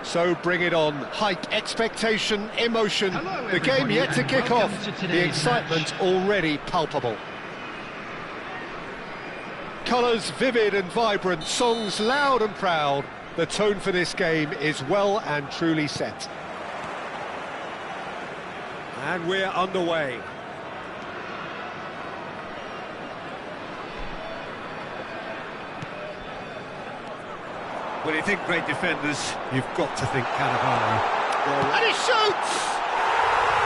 So bring it on. Hype, expectation, emotion. The game yet to kick off. The excitement already palpable. Colours vivid and vibrant, songs loud and proud. The tone for this game is well and truly set. And we're underway. When you think great defenders, you've got to think Cannavaro. And he shoots!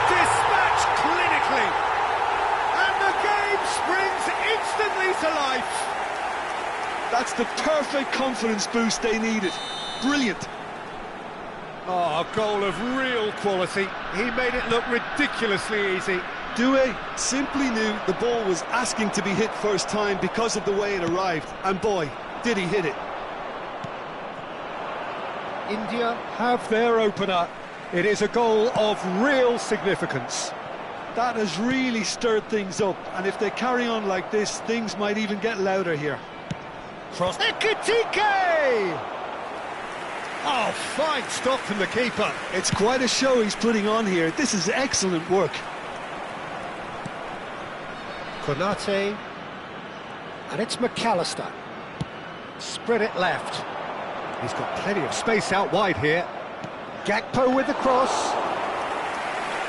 Dispatched clinically! And the game springs instantly to life! That's the perfect confidence boost they needed. Brilliant. Oh, a goal of real quality. He made it look ridiculously easy. Doué simply knew the ball was asking to be hit first time because of the way it arrived. And boy, did he hit it. India have their opener. It is a goal of real significance. That has really stirred things up, and if they carry on like this, things might even get louder here. Cross. Ekitike! Oh, fine stop from the keeper. It's quite a show he's putting on here. This is excellent work. Konate. And it's McAllister. Spread it left. He's got plenty of space out wide here. Gakpo with the cross.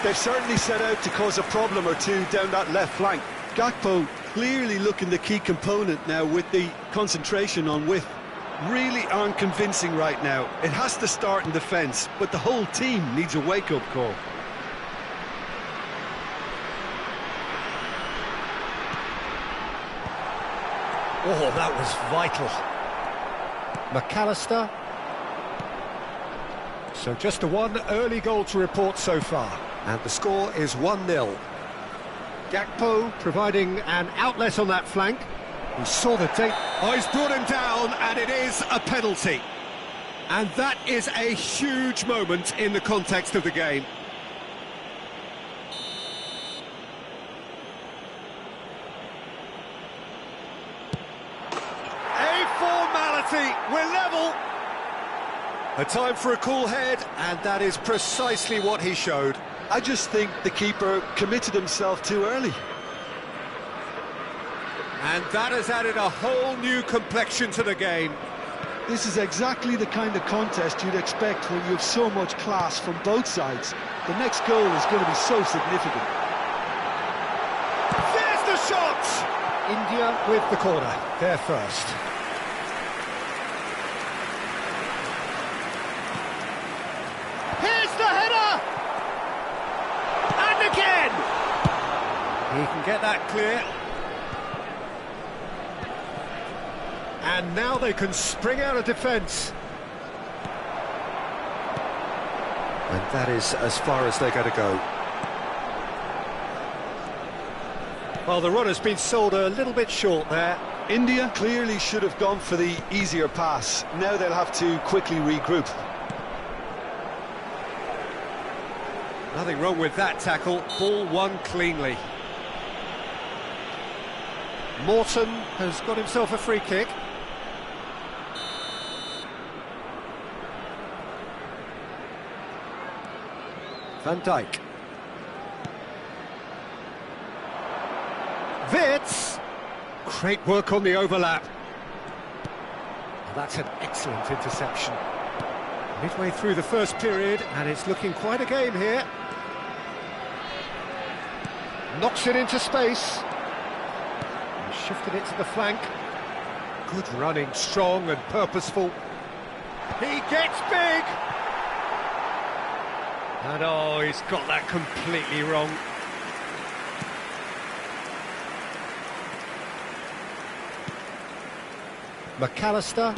They've certainly set out to cause a problem or two down that left flank. Gakpo clearly looking the key component now with the concentration on width. Really aren't convincing right now. It has to start in defence, but the whole team needs a wake-up call. Oh, that was vital. McAllister. So just a one early goal to report so far. And the score is 1-0. Gakpo providing an outlet on that flank. He saw the tape. Oh, he's brought him down, and it is a penalty. And that is a huge moment in the context of the game. We're level. A time for a cool head, and that is precisely what he showed. I just think the keeper committed himself too early. And that has added a whole new complexion to the game. This is exactly the kind of contest you'd expect when you have so much class from both sides. The next goal is going to be so significant. There's the shot! India with the corner. They're first. He can get that clear. And now they can spring out of defence. And that is as far as they're going to go. Well, the run has been sold a little bit short there. India clearly should have gone for the easier pass. Now they'll have to quickly regroup. Nothing wrong with that tackle. Ball won cleanly. Morton has got himself a free kick. Van Dijk. Wits! Great work on the overlap. That's an excellent interception. Midway through the first period, and it's looking quite a game here. Knocks it into space. Shifted it to the flank. Good running, strong and purposeful. He gets big! And oh, he's got that completely wrong. McAllister.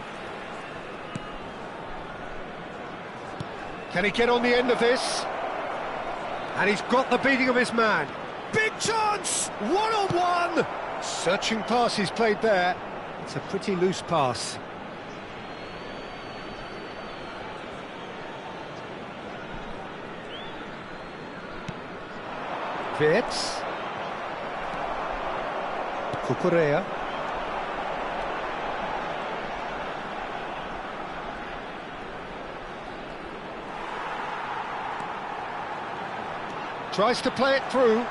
Can he get on the end of this? And he's got the beating of his man. Big chance! One-on-one! Searching pass he's played there. It's a pretty loose pass. Wits. Cucurella. Tries to play it through.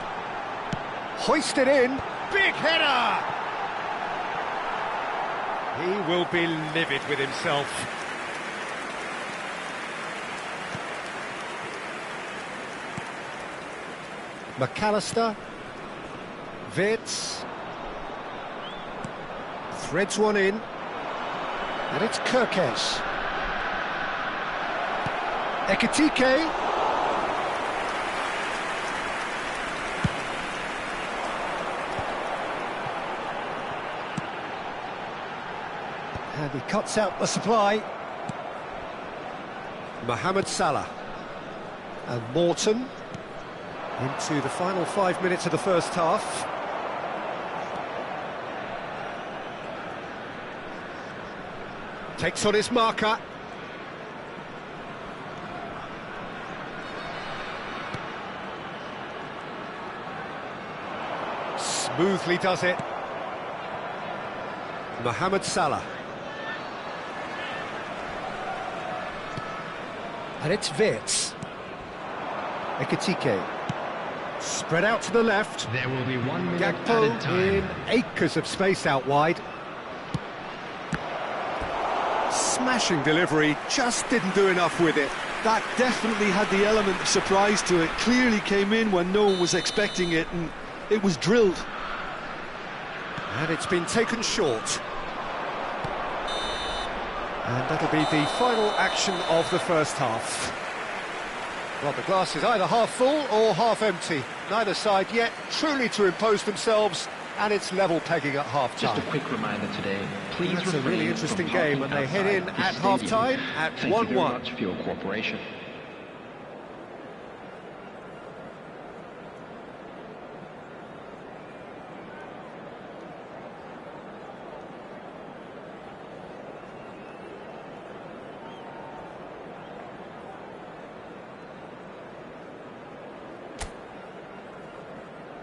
Hoisted in. Big header! He will be livid with himself. McAllister. Wirtz. Threads one in. And it's Kerkez. Ekitike. And he cuts out the supply. Mohamed Salah. And Morton into the final 5 minutes of the first half. Takes on his marker. Smoothly does it. Mohamed Salah. And it's Wirtz. Ekitike. Spread out to the left. There will be 1 minute Gakpo added time. in acres of space out wide. Smashing delivery, just didn't do enough with it. That definitely had the element of surprise to it. Clearly came in when no one was expecting it, and it was drilled. And it's been taken short. And that'll be the final action of the first half. Well, the glass is either half full or half empty. Neither side yet truly to impose themselves, and it's level pegging at half-time. Just a quick reminder today, please That's a refrain really from interesting parking game, and they head in outside the at stadium. half-time at Thank you very 1-1. much for your cooperation.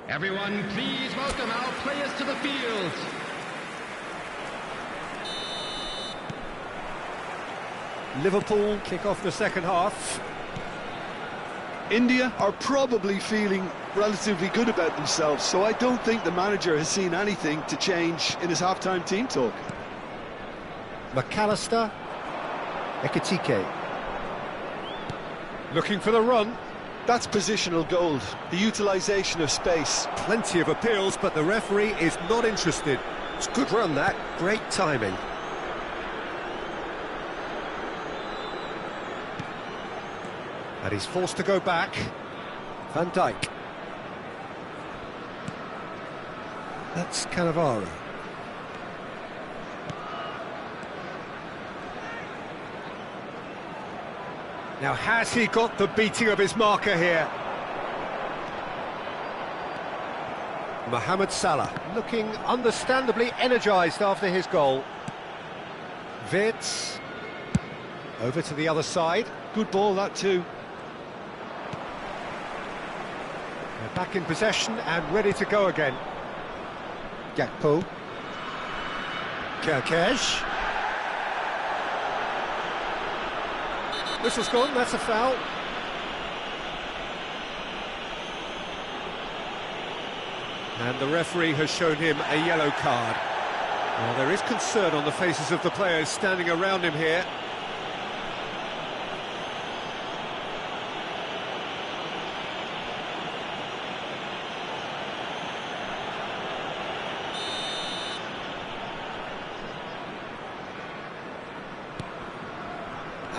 Everyone, please welcome our players to the field. Liverpool kick off the second half. India are probably feeling relatively good about themselves, so I don't think the manager has seen anything to change in his half-time team talk. McAllister. Ekitike. Looking for the run. That's positional gold, the utilisation of space. Plenty of appeals, but the referee is not interested. It's a good run, that. Great timing. And he's forced to go back. Van Dijk. That's Cannavaro. Now, has he got the beating of his marker here? Mohamed Salah, looking understandably energised after his goal. Wirtz. Over to the other side. Good ball, that too. They're back in possession and ready to go again. Gakpo. Kerkez. Whistle's gone, that's a foul. And the referee has shown him a yellow card. Well, there is concern on the faces of the players standing around him here.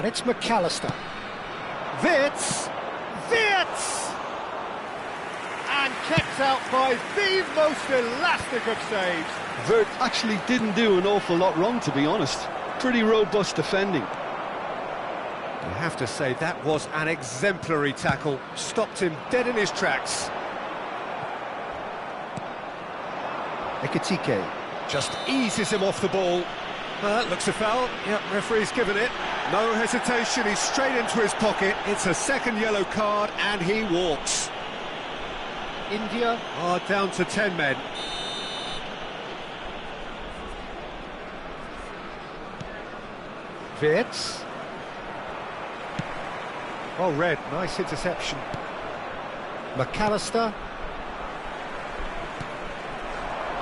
And it's McAllister. Wirtz! Wirtz! And kept out by the most elastic of saves. Wirtz actually didn't do an awful lot wrong, to be honest. Pretty robust defending. You have to say that was an exemplary tackle. Stopped him dead in his tracks. Ekitike just eases him off the ball. That looks a foul. Yep, referee's given it. No hesitation, he's straight into his pocket. It's a second yellow card and he walks. India are down to 10 men. Wirtz. Well read, nice interception. McAllister.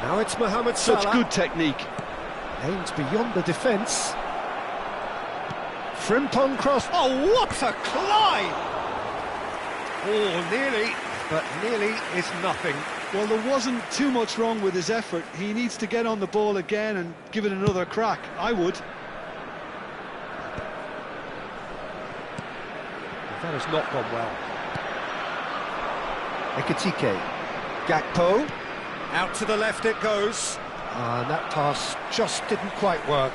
Now it's Mohamed Salah. Such good technique. Aims beyond the defence. Frimpong cross. Oh, what a climb! Oh, nearly, but nearly is nothing. Well, there wasn't too much wrong with his effort. He needs to get on the ball again and give it another crack. I would. That has not gone well. Ekitike. Gakpo. Out to the left it goes. And that pass just didn't quite work.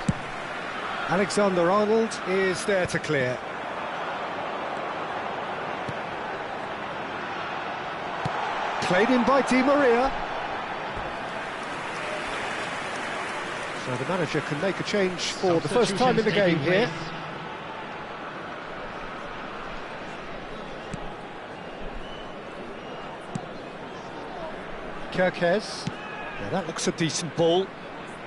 Alexander-Arnold is there to clear. Played in by Di Maria. So the manager can make a change for the first time in the game here. Kerkez. Yeah, that looks a decent ball.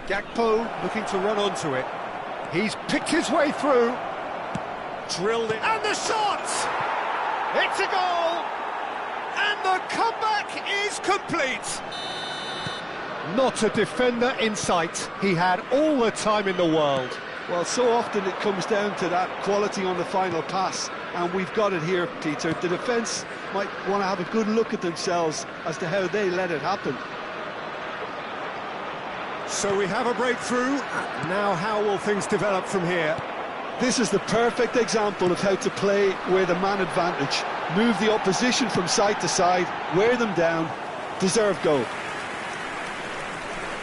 Gakpo looking to run onto it. He's picked his way through. Drilled it. And the shot! It's a goal! And the comeback is complete. Not a defender in sight. He had all the time in the world. Well, so often it comes down to that quality on the final pass, and we've got it here, Peter. The defence might want to have a good look at themselves as to how they let it happen. So we have a breakthrough. Now how will things develop from here? This is the perfect example of how to play with a man advantage. Move the opposition from side to side, wear them down, deserve goal.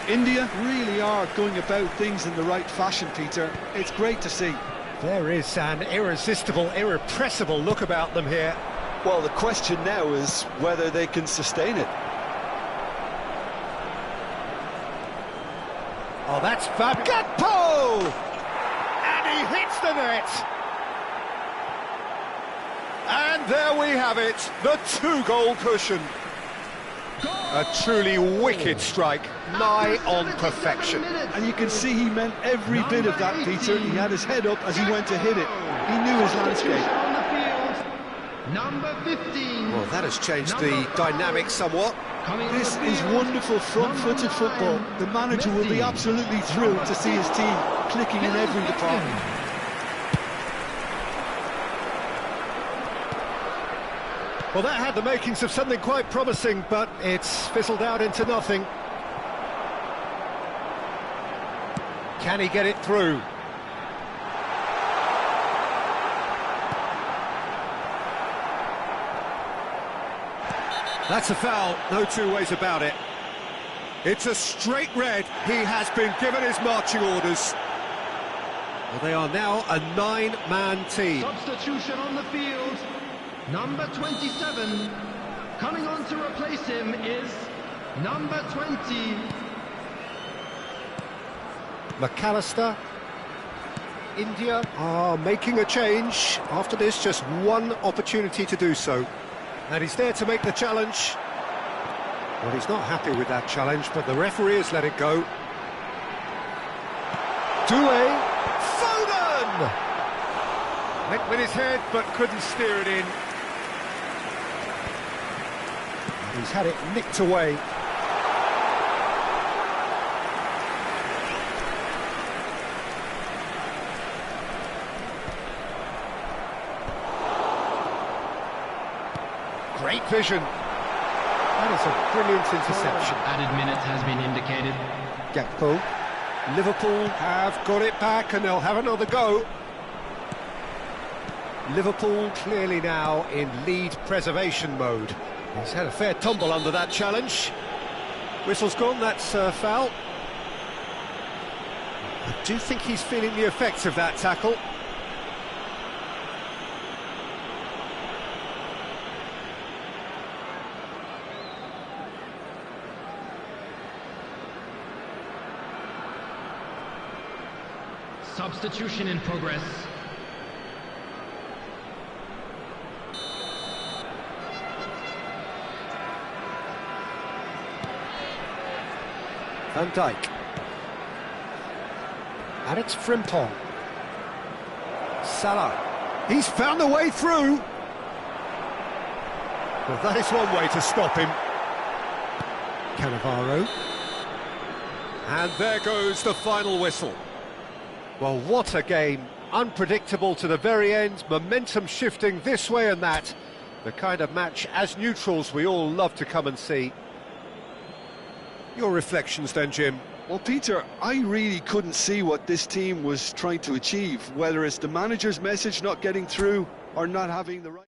India really are going about things in the right fashion, Peter. It's great to see. There is an irresistible, irrepressible look about them here. Well, the question now is whether they can sustain it. Oh, that's fab. Gakpo! And he hits the net. And there we have it, the two-goal cushion. A truly wicked strike, nigh on perfection. And you can see he meant every bit of that, Peter. He had his head up as he went to hit it. He knew his landscape. Number 15. Well, that has changed the dynamic somewhat. This is wonderful front-footed football. The manager will be absolutely thrilled to see his team clicking in every department. Well, that had the makings of something quite promising, but it's fizzled out into nothing. Can he get it through? That's a foul, no two ways about it. It's a straight red. He has been given his marching orders. Well, they are now a nine-man team. Substitution on the field. Number 27. Coming on to replace him is number 20. McAllister. India are making a change. After this, just one opportunity to do so. And he's there to make the challenge. Well, he's not happy with that challenge, but the referee has let it go. Doué. Foden! Went with his head, but couldn't steer it in. He's had it nicked away. Great vision. That is a brilliant interception. Added minute has been indicated. Gakpo. Liverpool have got it back and they'll have another go. Liverpool clearly now in lead preservation mode. He's had a fair tumble under that challenge. Whistle's gone, that's a foul. I do think he's feeling the effects of that tackle. Substitution in progress. Van Dijk. And it's Frimpong. Salah. He's found a way through. Well, that is one way to stop him. Cannavaro. And there goes the final whistle. Well, what a game. Unpredictable to the very end, momentum shifting this way and that. The kind of match, as neutrals, we all love to come and see. Your reflections then, Jim? Well, Peter, I really couldn't see what this team was trying to achieve, whether it's the manager's message not getting through or not having the right...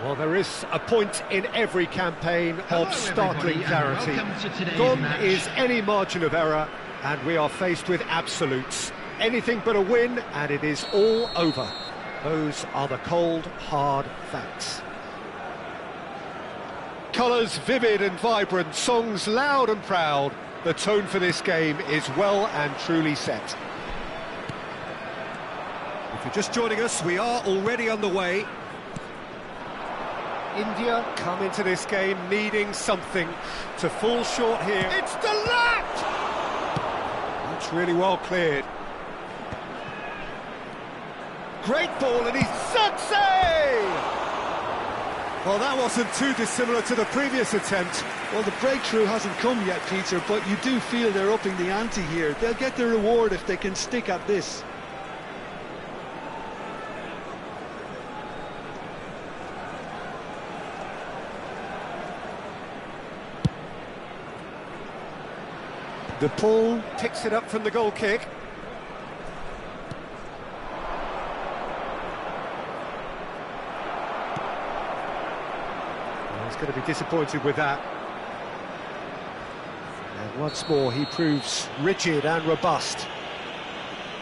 Well, there is a point in every campaign Hello, of startling everybody, clarity. and welcome to today's Gone match. is any margin of error, and we are faced with absolutes. Anything but a win, and it is all over. Those are the cold, hard facts. Colours vivid and vibrant, songs loud and proud. The tone for this game is well and truly set. If you're just joining us, we are already underway. India come into this game needing something to fall short here. It's the left! That's really well cleared. Great ball, and he's Suxay! Well, that wasn't too dissimilar to the previous attempt. Well, the breakthrough hasn't come yet, Peter, but you do feel they're upping the ante here. They'll get their reward if they can stick at this. DePaul picks it up from the goal kick. He's going to be disappointed with that. And once more he proves rigid and robust.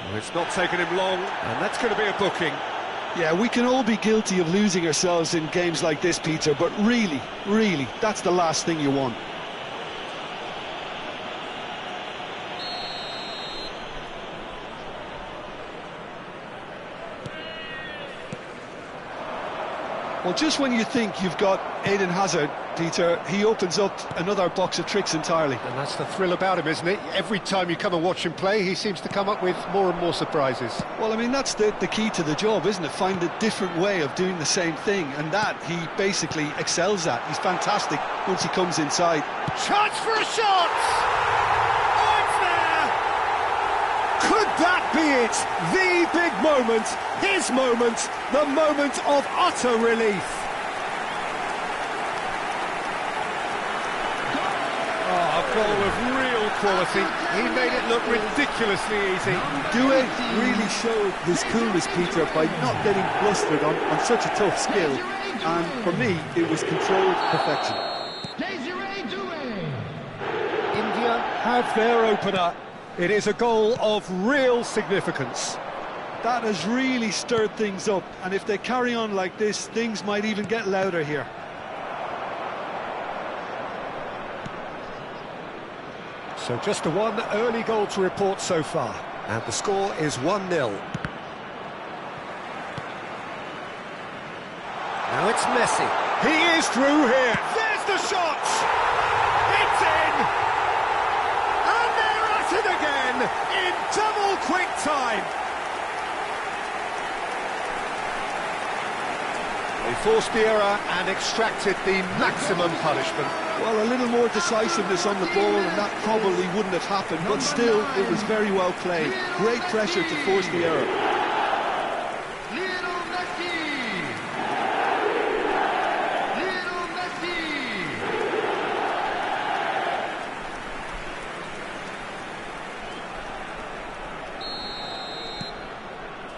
Well, it's not taken him long, and that's going to be a booking. Yeah, we can all be guilty of losing ourselves in games like this, Peter, but really, that's the last thing you want. Well, just when you think you've got Eden Hazard, Peter, he opens up another box of tricks entirely. And that's the thrill about him, isn't it? Every time you come and watch him play, he seems to come up with more and more surprises. Well, I mean, that's the key to the job, isn't it? Find a different way of doing the same thing, and that he basically excels at. He's fantastic once he comes inside. Chance for a shot! Oh, it's there! Could that be it? The big moment, his moment, the moment of utter relief. Oh, a goal of real quality. He made it look ridiculously easy. Due really showed his coolness, Peter, by not getting flustered on such a tough skill. And for me, it was controlled perfection. India have their opener. It is a goal of real significance. That has really stirred things up, and if they carry on like this, things might even get louder here. So just the one early goal to report so far, and the score is 1-0. Now it's Messi. He is through here. There's the shot! It's in! And they're at it again in double quick time. They forced the error and extracted the maximum punishment. Well, a little more decisiveness on the ball and that probably wouldn't have happened, but still, it was very well played. Great pressure to force the error. Lionel Messi! Lionel Messi!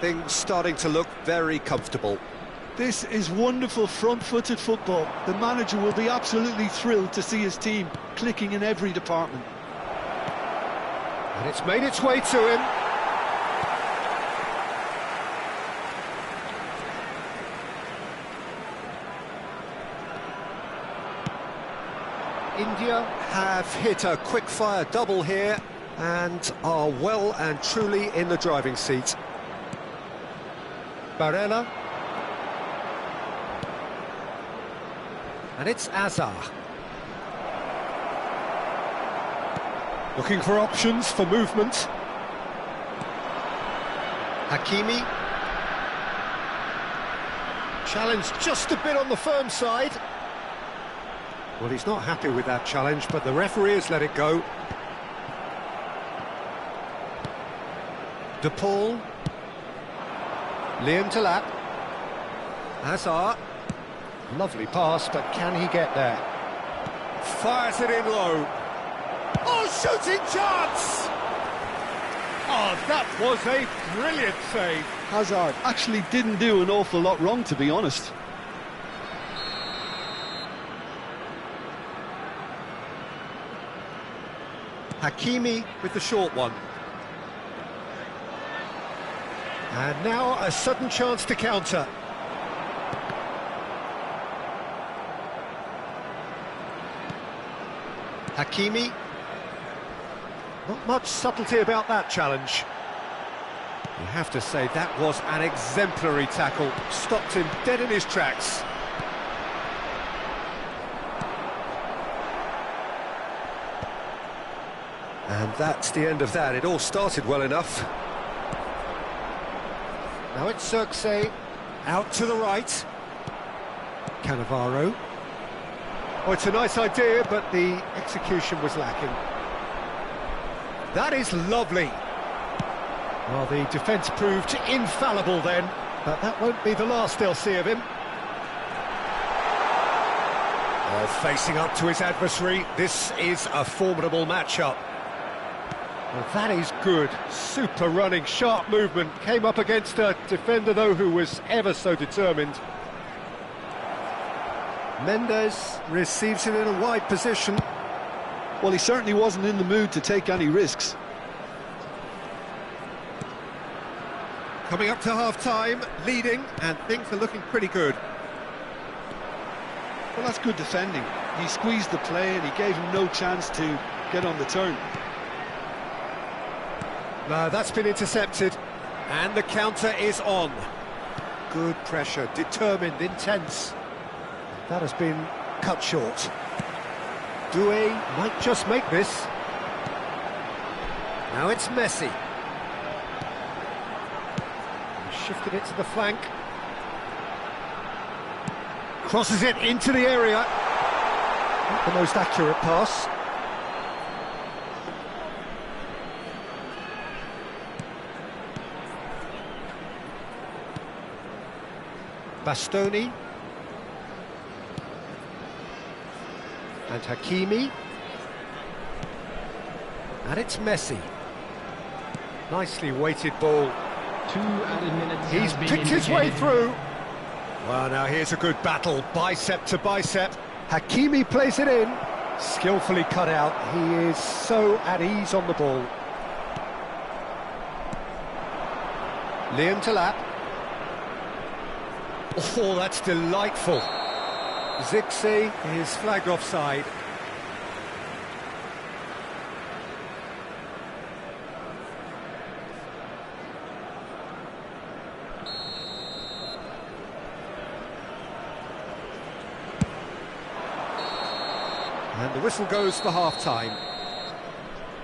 Things starting to look very comfortable. This is wonderful front-footed football. The manager will be absolutely thrilled to see his team clicking in every department. And it's made its way to him. India have hit a quick-fire double here and are well and truly in the driving seat. Barella. And it's Azar. Looking for options for movement. Hakimi. Challenge just a bit on the firm side. Well, he's not happy with that challenge, but the referee has let it go. DePaul. Liam Talat. Hazard. Lovely pass, but can he get there? Fires it in low. Oh, shooting chance! Oh, that was a brilliant save. Hazard actually didn't do an awful lot wrong, to be honest. Hakimi with the short one. And now a sudden chance to counter. Hakimi. Not much subtlety about that challenge. You have to say that was an exemplary tackle. Stopped him dead in his tracks. And that's the end of that. It all started well enough. Now it's Xerxes, out to the right. Cannavaro. Oh, it's a nice idea, but the execution was lacking. That is lovely. Well, the defence proved infallible then, but that won't be the last they'll see of him. Oh, facing up to his adversary, this is a formidable matchup. Well, that is good. Super running, sharp movement. Came up against a defender, though, who was ever so determined. Mendes receives it in a wide position. Well, he certainly wasn't in the mood to take any risks. Coming up to half-time, leading, and things are looking pretty good. Well, that's good defending. He squeezed the play and he gave him no chance to get on the turn. No, that's been intercepted, and the counter is on. Good pressure, determined, intense. That has been cut short. Doué might just make this. Now it's Messi. He shifted it to the flank. Crosses it into the area. Not the most accurate pass. Bastoni. And Hakimi. And it's Messi. Nicely weighted ball. 2 added minutes. He's picked his way through. Well, now here's a good battle, bicep to bicep. Hakimi plays it in. Skillfully cut out. He is so at ease on the ball. Liam Delap. Oh, that's delightful. Zirkzee is flagged offside. And the whistle goes for half-time.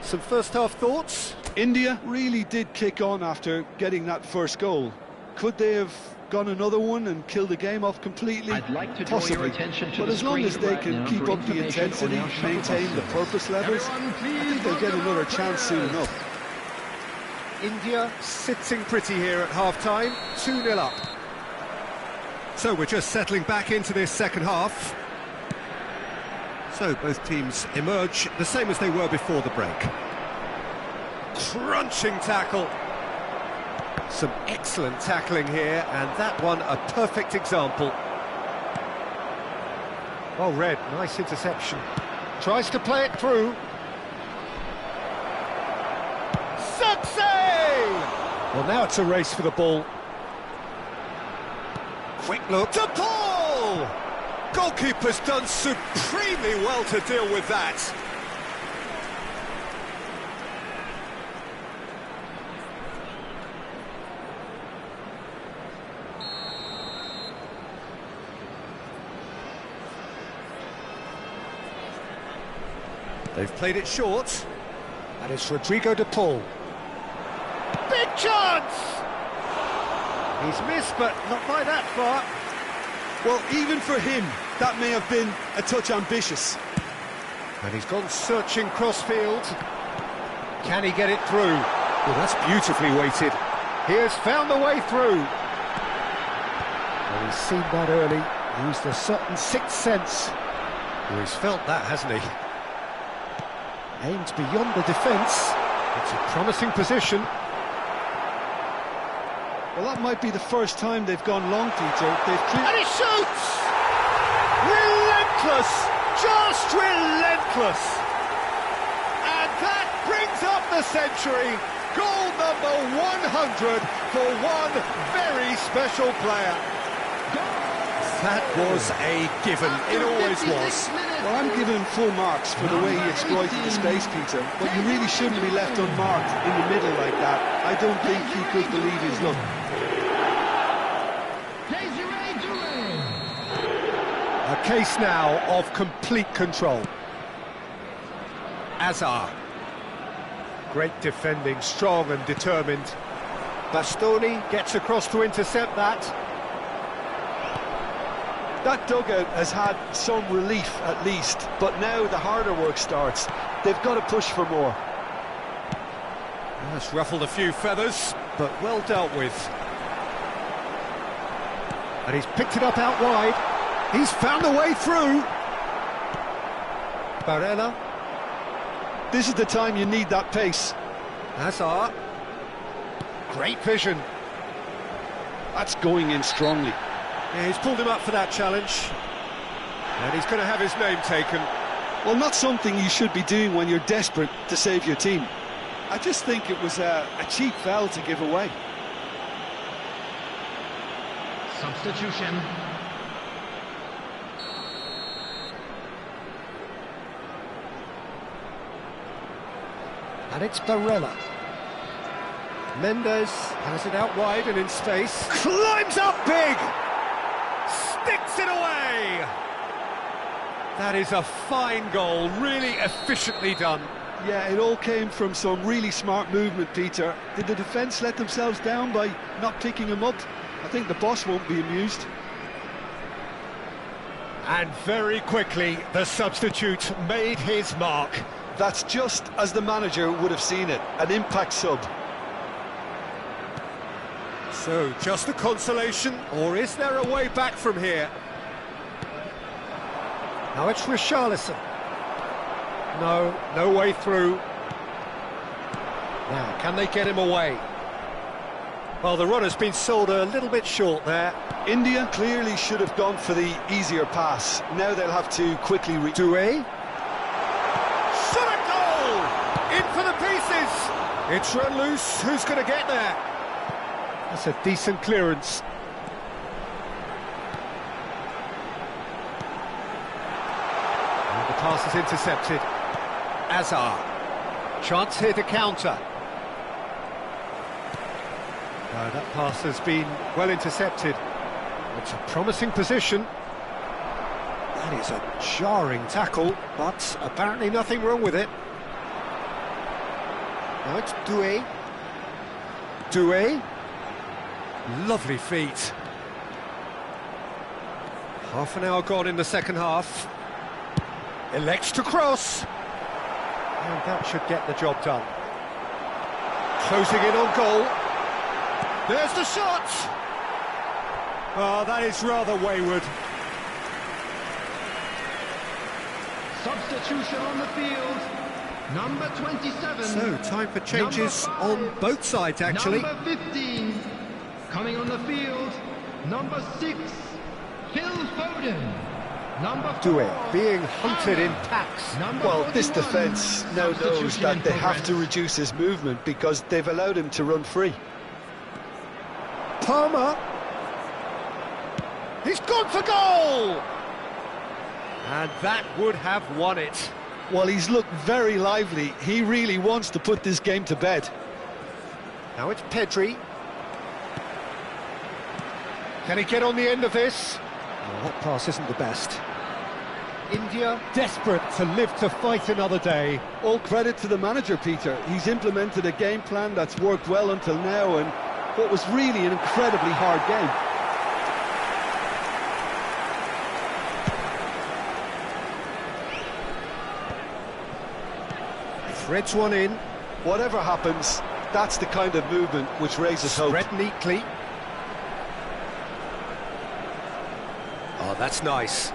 Some first-half thoughts? India really did kick on after getting that first goal. Could they have gone another one and killed the game off completely? I'd like to draw Possibly. your attention to but the as long as screen they right can now keep for up the information intensity, on our shuttle maintain the bus. purpose levels, Everyone, I please think they'll get welcome another our chance soon players. enough. India sitting pretty here at half-time, 2-0 up. So we're just settling back into this second half. So both teams emerge the same as they were before the break. Crunching tackle. Some excellent tackling here, and that one a perfect example. Well read, nice interception. Tries to play it through. Xerxes! Well, now it's a race for the ball. Quick look to Paul! Goalkeeper's done supremely well to deal with that. They've played it short. And it's Rodrigo de Paul. Big chance! He's missed, but not by that far. Well, even for him, that may have been a touch ambitious. And he's gone searching crossfield. Can he get it through? Well, that's beautifully weighted. He has found the way through. Well, he's seen that early. Used a certain sixth sense. Well, he's felt that, hasn't he? Aimed beyond the defence. It's a promising position. Well, that might be the first time they've gone long, Peter. And he shoots! Relentless! Just relentless! And that brings up the century. Goal number 100 for one very special player. That was a given, it always was. Well, I'm giving him full marks for the way he exploited the space, Peter, but you really shouldn't be left unmarked in the middle like that. I don't think he could believe his luck. A case now of complete control. Azar. Great defending, strong and determined. Bastoni gets across to intercept that. That dugout has had some relief at least, but now the harder work starts. They've got to push for more. That's ruffled a few feathers, but well dealt with. And he's picked it up out wide. He's found a way through. Barella. This is the time you need that pace. Hazard. Great vision. That's going in strongly. Yeah, he's pulled him up for that challenge. And he's going to have his name taken. Well, not something you should be doing when you're desperate to save your team. I just think it was a cheap foul to give away. Substitution. And it's Barella. Mendes has it out wide and in space. Climbs up big! Sticks it away! That is a fine goal, really efficiently done. Yeah, it all came from some really smart movement, Peter. Did the defence let themselves down by not picking him up? I think the boss won't be amused. And very quickly, the substitute made his mark. That's just as the manager would have seen it, an impact sub. So, just a consolation, or is there a way back from here? Now it's Richarlison. No way through. Now, can they get him away? Well, the runner's been sold a little bit short there. India clearly should have gone for the easier pass. Now they'll have to quickly Doué. Shot a goal! In for the pieces! It's run loose. Who's going to get there? That's a decent clearance. And the pass is intercepted. Azar. Chance here to counter. That pass has been well intercepted. It's a promising position. That is a jarring tackle, but apparently nothing wrong with it. Now it's Doué. Doué. Lovely feet. Half an hour gone in the second half. Elects to cross. And that should get the job done. Closing in on goal. There's the shot! Oh, that is rather wayward. Substitution on the field. Number 27. So, time for changes on both sides, actually. Number 15. Coming on the field. Number 6. Phil Foden. Number 4. Doué being hunted in packs. Well, this defence now knows that they have to reduce his movement because they've allowed him to run free. Palmer. He's gone for goal! And that would have won it. Well, he's looked very lively. He really wants to put this game to bed. Now it's Pedri. Can he get on the end of this? Oh, that pass isn't the best. India desperate to live to fight another day. All credit to the manager, Peter. He's implemented a game plan that's worked well until now, and what was really an incredibly hard game. Threads one in. Whatever happens, that's the kind of movement which raises hope. Spread neatly. Oh, that's nice.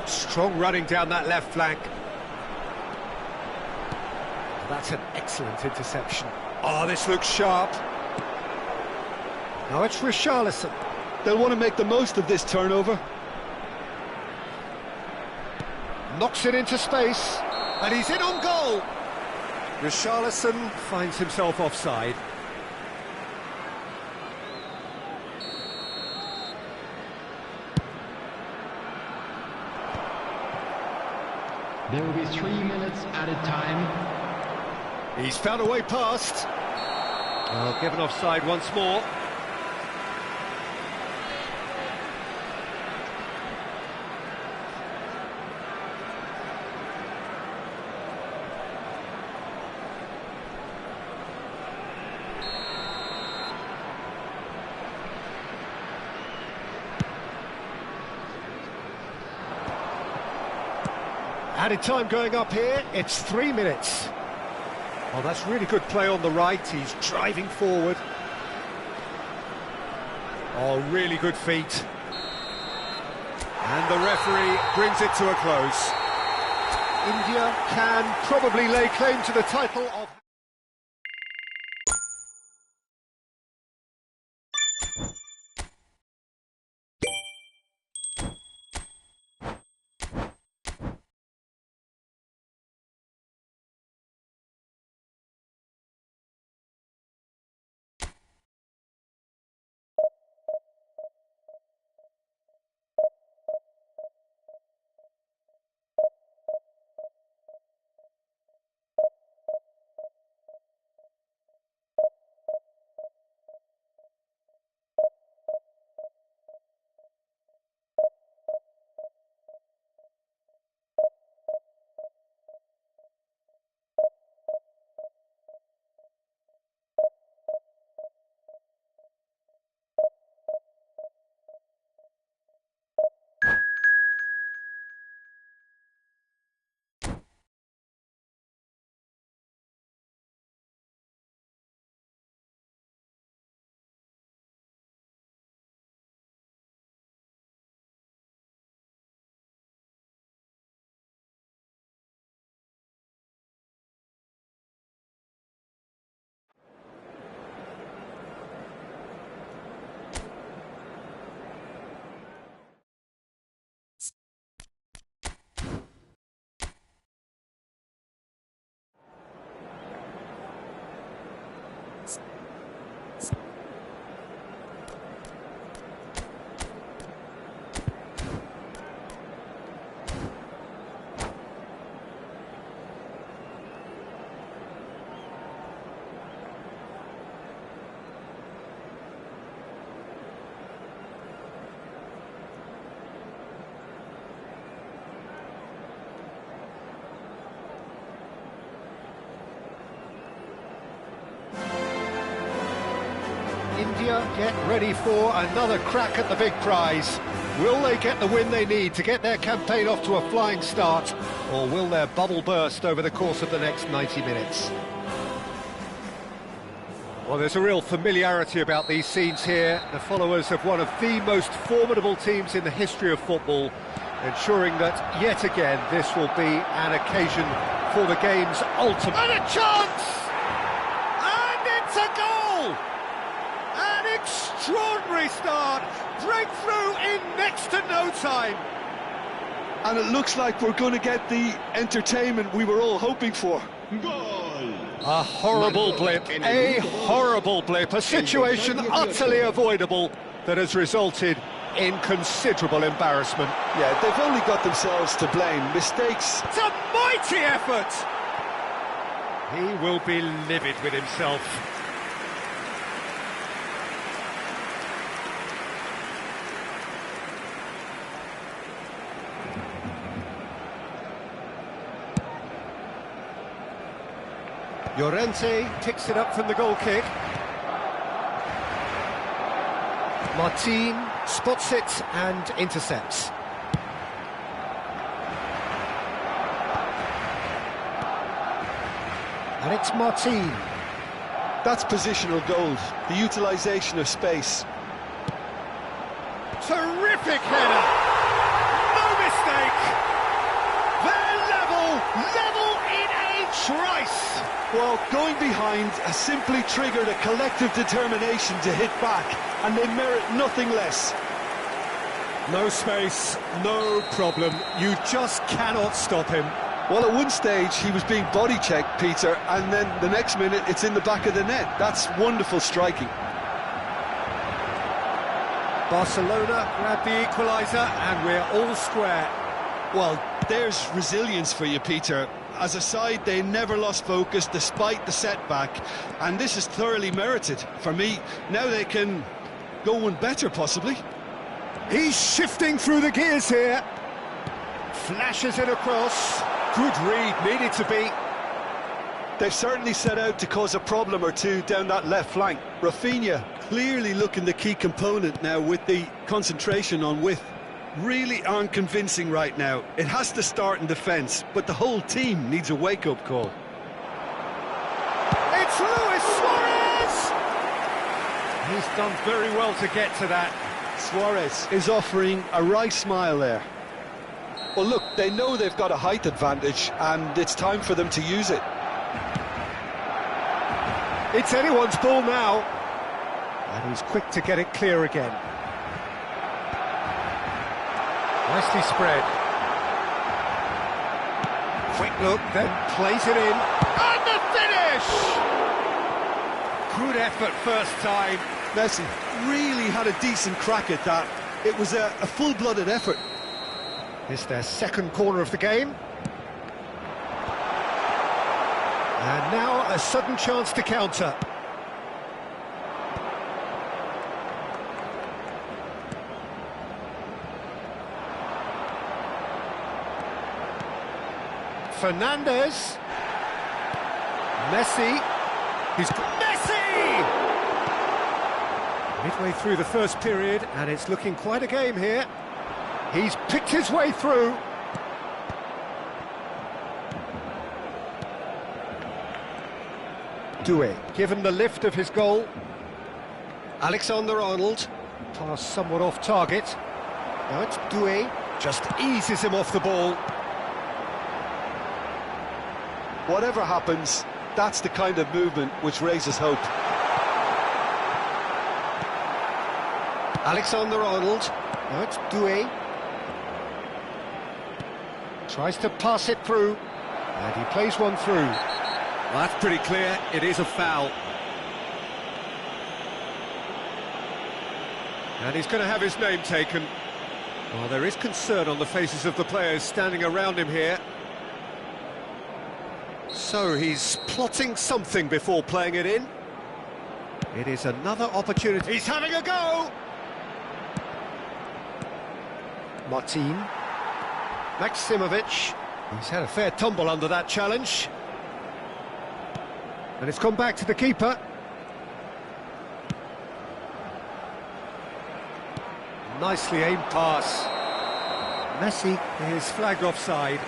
Strong running down that left flank. That's an excellent interception. Oh, this looks sharp. Now it's Richarlison. They'll want to make the most of this turnover. Knocks it into space. And he's in on goal. Richarlison finds himself offside. There will be 3 minutes added time. He's found a way past. Given offside once more. Added time going up here, it's 3 minutes. Oh, that's really good play on the right, he's driving forward. Oh, really good feet. And the referee brings it to a close. India can probably lay claim to the title of... India get ready for another crack at the big prize. Will they get the win they need to get their campaign off to a flying start, or will their bubble burst over the course of the next 90 minutes? Well, there's a real familiarity about these scenes here. The followers of one of the most formidable teams in the history of football, ensuring that, yet again, this will be an occasion for the game's ultimate... And a chance! And it's a goal! An extraordinary start! Breakthrough in next to no time! And it looks like we're going to get the entertainment we were all hoping for. A horrible blip, a situation utterly avoidable that has resulted in considerable embarrassment. Yeah, they've only got themselves to blame. Mistakes. It's a mighty effort! He will be livid with himself. Llorente picks it up from the goal kick. Martin spots it and intercepts. And it's Martin. That's positional gold, the utilisation of space. Terrific header! No mistake! They're level in a trice! Well, going behind has simply triggered a collective determination to hit back, and they merit nothing less. No space, no problem. You just cannot stop him. Well, at one stage he was being body checked, Peter, and then the next minute it's in the back of the net. That's wonderful striking. Barcelona grab the equaliser and we're all square. Well, there's resilience for you, Peter. As a side, they never lost focus despite the setback, and this is thoroughly merited. For me, now they can go one better, possibly. He's shifting through the gears here. Flashes it across. Good read, needed to be. They've certainly set out to cause a problem or two down that left flank. Rafinha clearly looking the key component now with the concentration on width. Really aren't convincing right now. It has to start in defence, but the whole team needs a wake-up call. It's Luis Suarez! He's done very well to get to that. Suarez is offering a right smile there. Well, look, they know they've got a height advantage, and it's time for them to use it. It's anyone's ball now. And he's quick to get it clear again. Nicely spread. Quick look, then plays it in. And the finish! Good effort first time. Messi really had a decent crack at that. It was a full-blooded effort. It's their second corner of the game. And now a sudden chance to counter. Fernandes. Messi. He's Messi! Midway through the first period, and it's looking quite a game here. He's picked his way through. Doué, given the lift of his goal. Alexander-Arnold, pass somewhat off target. Now it's Doué, just eases him off the ball. Whatever happens, that's the kind of movement which raises hope. Alexander-Arnold, now it's Doué. Tries to pass it through, and he plays one through. Well, that's pretty clear, it is a foul. And he's going to have his name taken. Well, there is concern on the faces of the players standing around him here. So he's plotting something before playing it in. It is another opportunity. He's having a go! Martin. Maximovic. He's had a fair tumble under that challenge. And it's gone back to the keeper. Nicely aimed pass. Messi is flagged offside.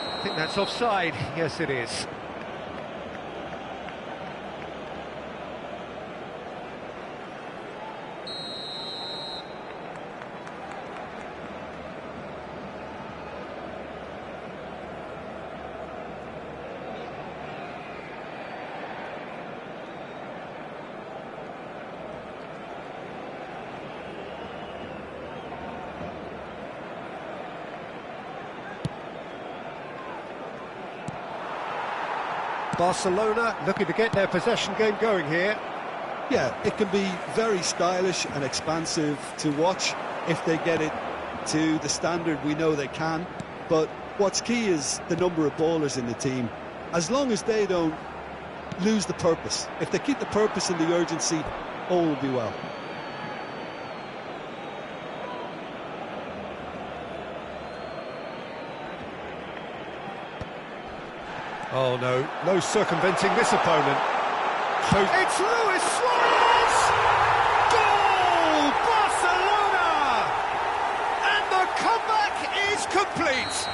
I think that's offside. Yes, it is. Barcelona looking to get their possession game going here. Yeah, it can be very stylish and expansive to watch if they get it to the standard we know they can. But what's key is the number of ballers in the team. As long as they don't lose the purpose, if they keep the purpose and the urgency, all will be well. Oh no, no circumventing this opponent. So it's Luis Suarez! Goal! Barcelona! And the comeback is complete!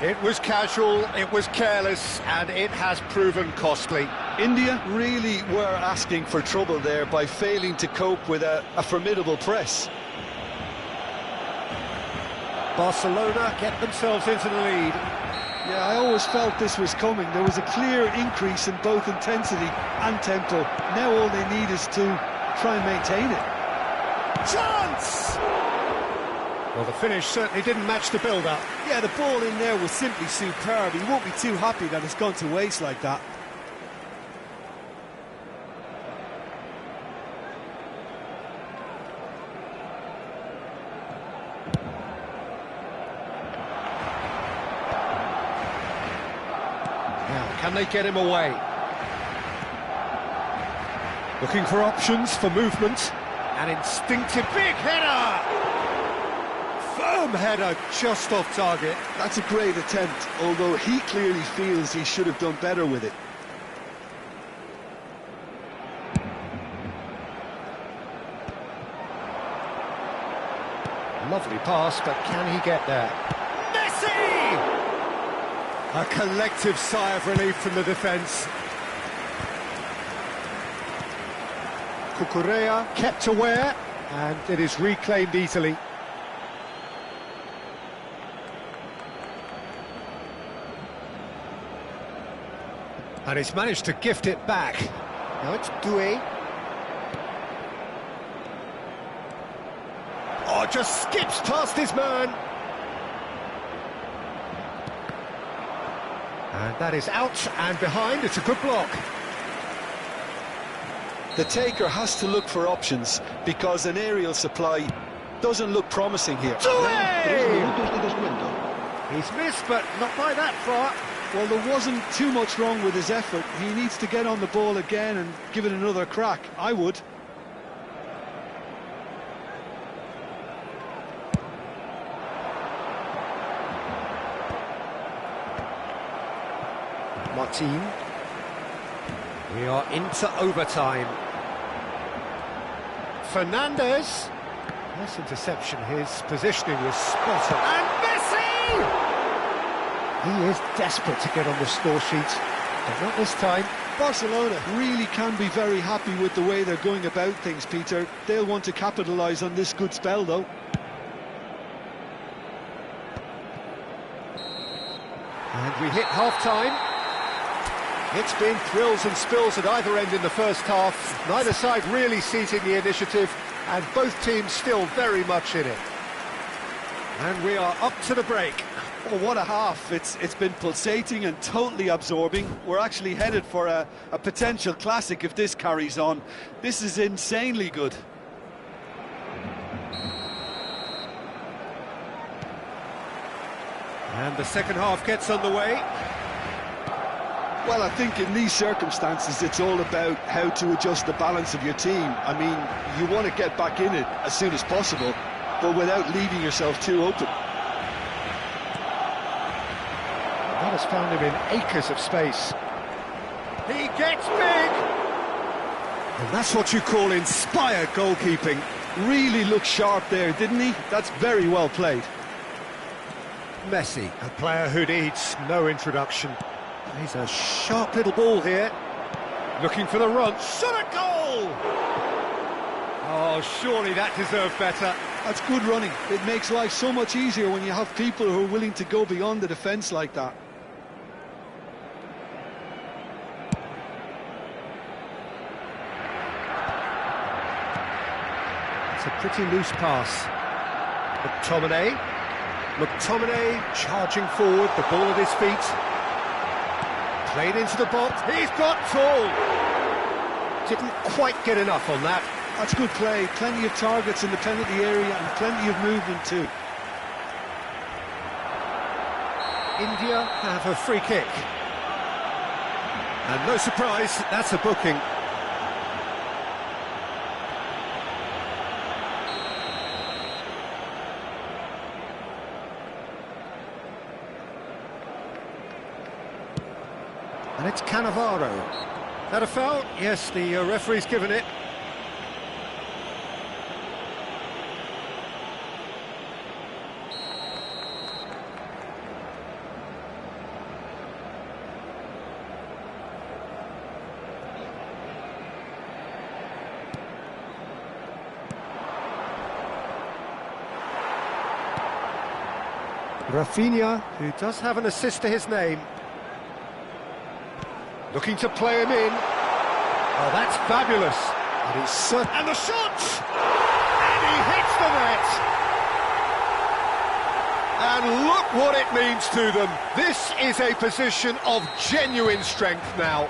It was casual, it was careless, and it has proven costly. India really were asking for trouble there by failing to cope with a formidable press. Barcelona get themselves into the lead. Yeah, I always felt this was coming. There was a clear increase in both intensity and tempo. Now all they need is to try and maintain it. Chance! Well, the finish certainly didn't match the build-up. Yeah, the ball in there was simply superb. He won't be too happy that it's gone to waste like that. Now, can they get him away? Looking for options for movement. An instinctive big header! Firm header, just off target. That's a great attempt, although he clearly feels he should have done better with it. Lovely pass, but can he get there? Messi! A collective sigh of relief from the defence. Cucurella kept aware, and it is reclaimed easily. And he's managed to gift it back. Now it's Doué. Oh, just skips past his man. And that is out and behind. It's a good block. The taker has to look for options because an aerial supply doesn't look promising here. Doué! He's missed, but not by that far. Well, there wasn't too much wrong with his effort. He needs to get on the ball again and give it another crack. I would. Martin. We are into overtime. Fernandez. Nice interception. His positioning was spot on. And Messi! He is desperate to get on the score sheet, but not this time. Barcelona really can be very happy with the way they're going about things, Peter. They'll want to capitalise on this good spell, though. And we hit half-time. It's been thrills and spills at either end in the first half. Neither side really seizing the initiative, and both teams still very much in it. And we are up to the break. Oh, what a half. It's been pulsating and totally absorbing. We're actually headed for a potential classic if this carries on. This is insanely good. And the second half gets underway. Well, I think in these circumstances, it's all about how to adjust the balance of your team. I mean, you want to get back in it as soon as possible, but without leaving yourself too open. That has found him in acres of space. He gets big! And that's what you call inspired goalkeeping. Really looked sharp there, didn't he? That's very well played. Messi, a player who needs no introduction. He's a sharp little ball here. Looking for the run. Shot a goal! Oh, surely that deserved better. That's good running. It makes life so much easier when you have people who are willing to go beyond the defence like that. It's a pretty loose pass. McTominay charging forward, the ball at his feet. Played into the box. He's got tall. Didn't quite get enough on that. That's good play. Plenty of targets in the penalty area and plenty of movement too. India have a free kick. And no surprise, that's a booking. And it's Cannavaro. That a foul? Yes, the referee's given it. Rafinha, who does have an assist to his name. Looking to play him in. Oh, that's fabulous. And he's and the shot! And he hits the net! And look what it means to them. This is a position of genuine strength now.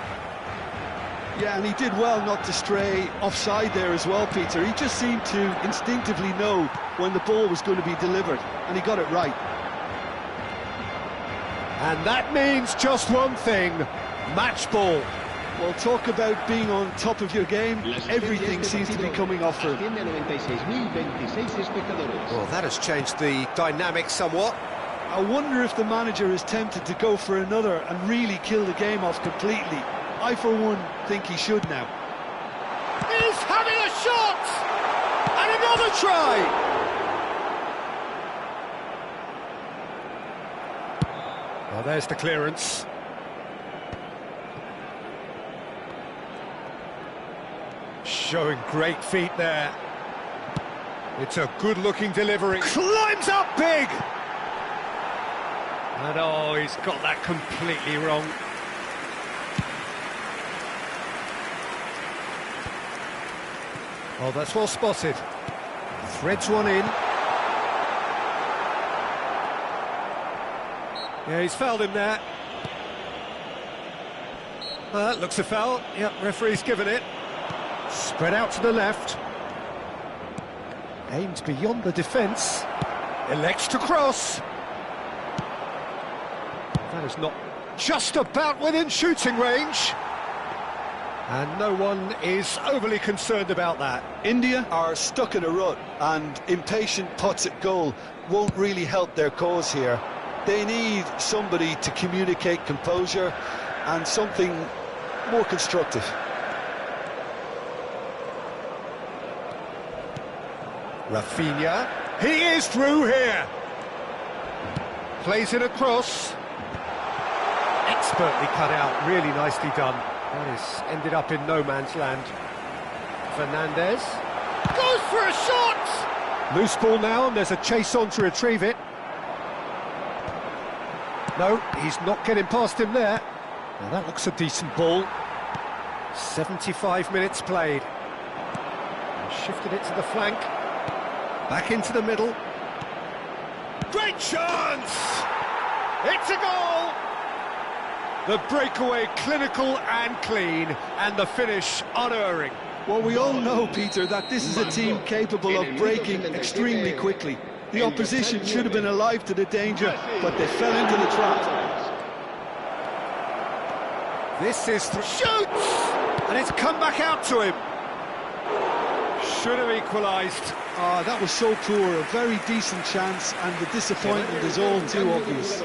Yeah, and he did well not to stray offside there as well, Peter. He just seemed to instinctively know when the ball was going to be delivered, and he got it right. And that means just one thing, match ball. Well, talk about being on top of your game. Everything seems to be coming off for him. Well, that has changed the dynamic somewhat. I wonder if the manager is tempted to go for another and really kill the game off completely. I, for one, think he should now. He's having a shot! And another try! Well, there's the clearance. Showing great feet there. It's a good-looking delivery. Climbs up big! And oh, he's got that completely wrong. Oh, that's well spotted. Threads one in. Yeah, he's fouled him there. That looks a foul. Yep, referee's given it. Spread out to the left. Aims beyond the defence. Elects to cross. That is not just about within shooting range. And no one is overly concerned about that. India are stuck in a rut, and impatient putts at goal won't really help their cause here. They need somebody to communicate composure and something more constructive. Rafinha, he is through here. Plays it across. Expertly cut out, really nicely done. That is ended up in no man's land. Fernandez goes for a shot! Loose ball now, and there's a chase on to retrieve it. No, he's not getting past him there. Now that looks a decent ball. 75 minutes played. And shifted it to the flank. Back into the middle. Great chance! It's a goal! The breakaway clinical and clean, and the finish unerring. Well, we all know, Peter, that this is a team capable of breaking extremely quickly. The opposition should have been alive to the danger, but they fell into the trap. This is shoots! And it's come back out to him. Should have equalised. That was so poor, a very decent chance, and the disappointment is all too obvious.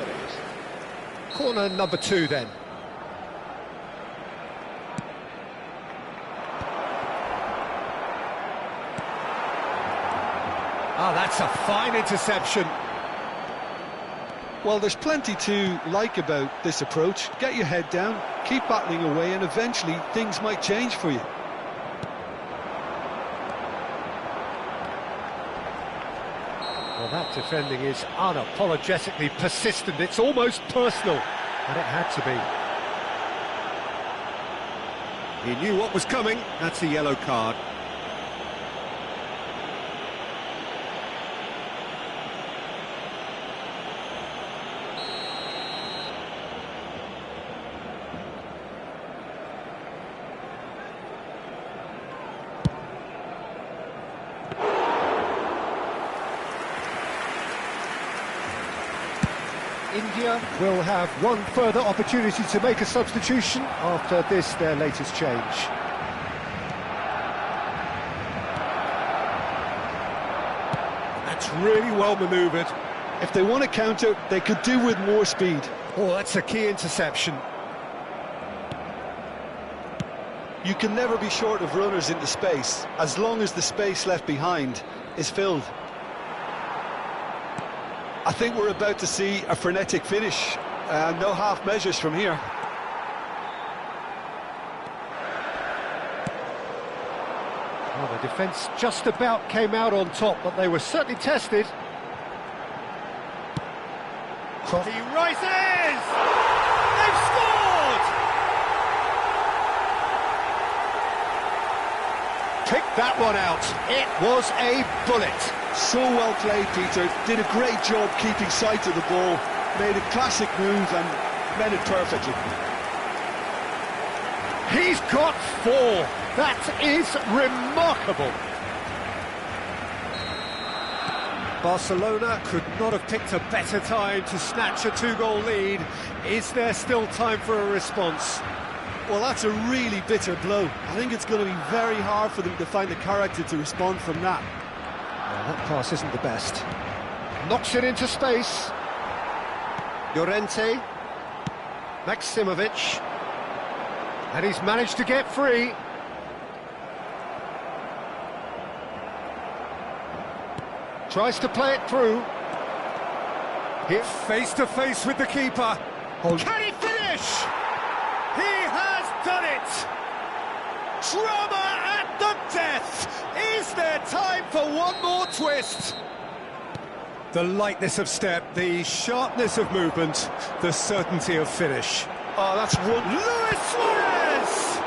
Corner number 2 then. That's a fine interception. Well, there's plenty to like about this approach. Get your head down, keep battling away, and eventually things might change for you. Well, that defending is unapologetically persistent. It's almost personal, and it had to be. He knew what was coming. That's a yellow card. India will have one further opportunity to make a substitution after this, their latest change. That's really well manoeuvred. If they want to counter, they could do with more speed. Oh, that's a key interception. You can never be short of runners into space, as long as the space left behind is filled. I think we're about to see a frenetic finish. No half measures from here. Well, the defence just about came out on top, but they were certainly tested. He rises! They've scored! Picked that one out. It was a bullet. So well played, Peter. Did a great job keeping sight of the ball. Made a classic move and met it perfectly. He's got 4. That is remarkable. Barcelona could not have picked a better time to snatch a 2-goal lead. Is there still time for a response? Well, that's a really bitter blow. I think it's going to be very hard for them to find the character to respond from that. Well, that pass isn't the best. Knocks it into space. Llorente. Maximovic. And he's managed to get free. Tries to play it through. Hit face to face with the keeper. Can he finish? He has done it! Drama at the death! Is there time for one more twist? The lightness of step, the sharpness of movement, the certainty of finish. Oh, that's one. Luis Suarez!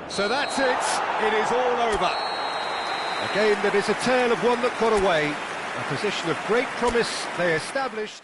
So that's it. It is all over. A game that is a tale of one that got away. A position of great promise they established.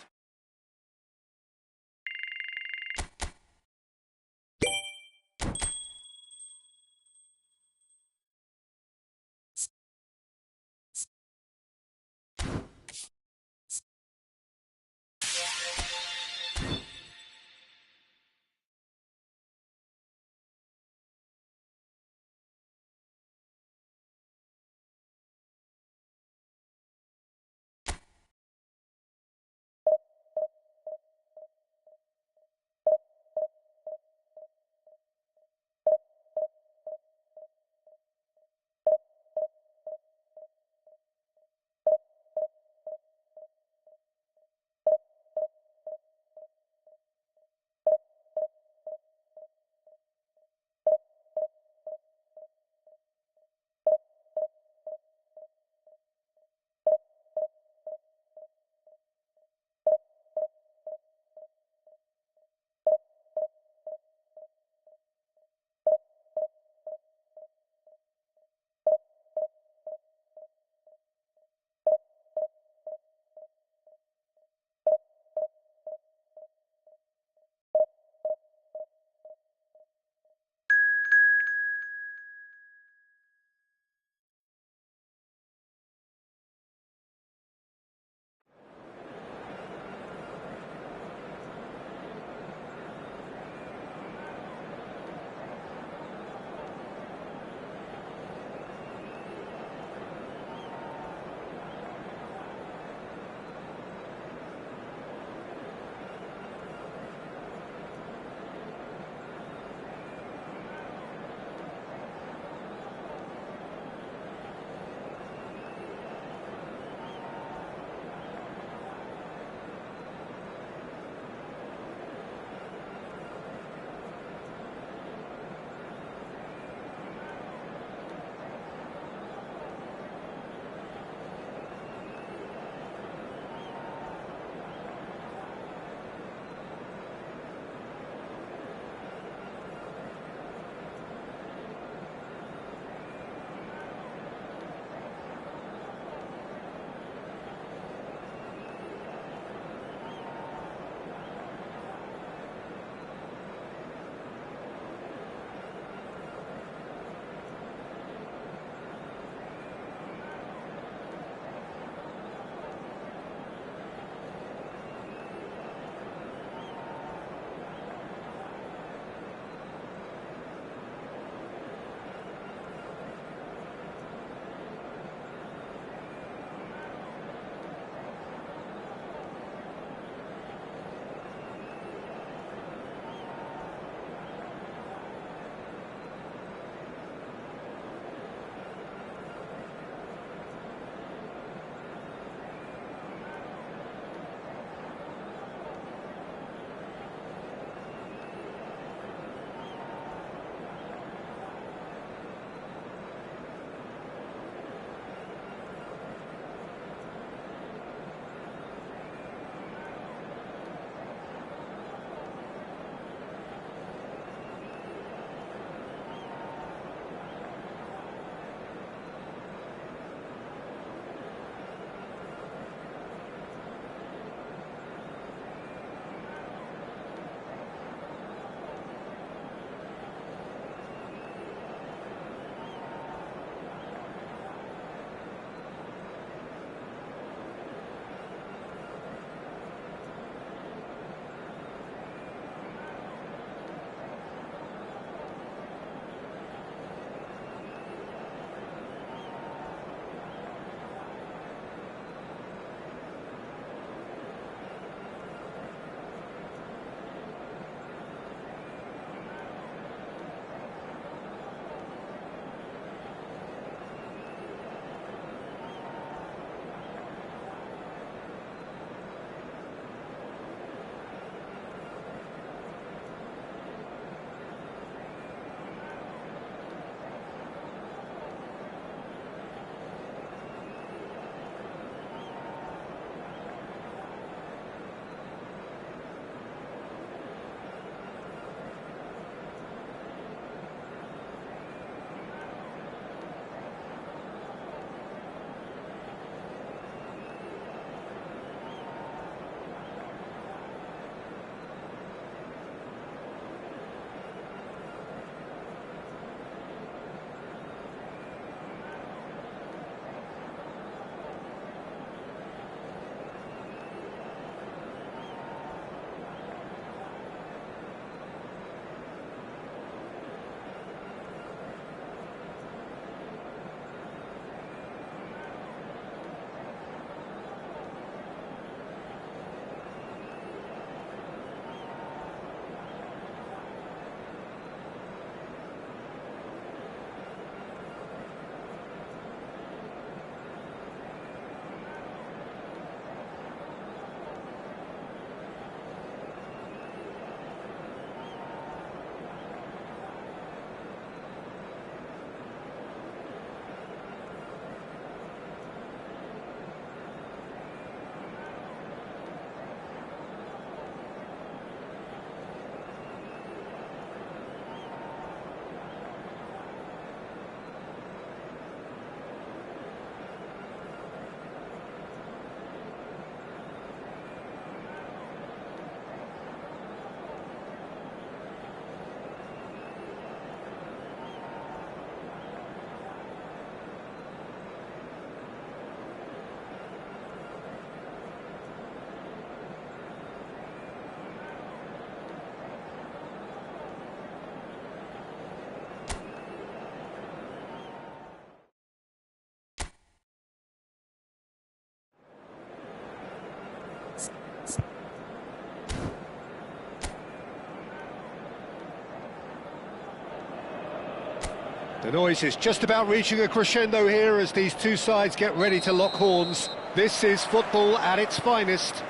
The noise is just about reaching a crescendo here as these two sides get ready to lock horns. This is football at its finest.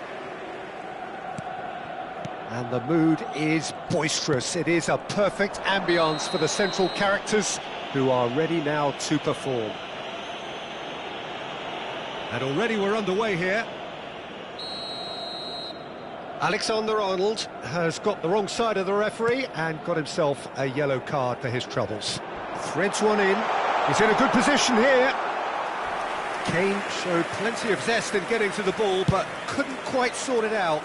And the mood is boisterous. It is a perfect ambience for the central characters who are ready now to perform. And already we're underway here. Alexander-Arnold has got the wrong side of the referee and got himself a yellow card for his troubles. Threads one in. He's in a good position here. Kane showed plenty of zest in getting to the ball, but couldn't quite sort it out.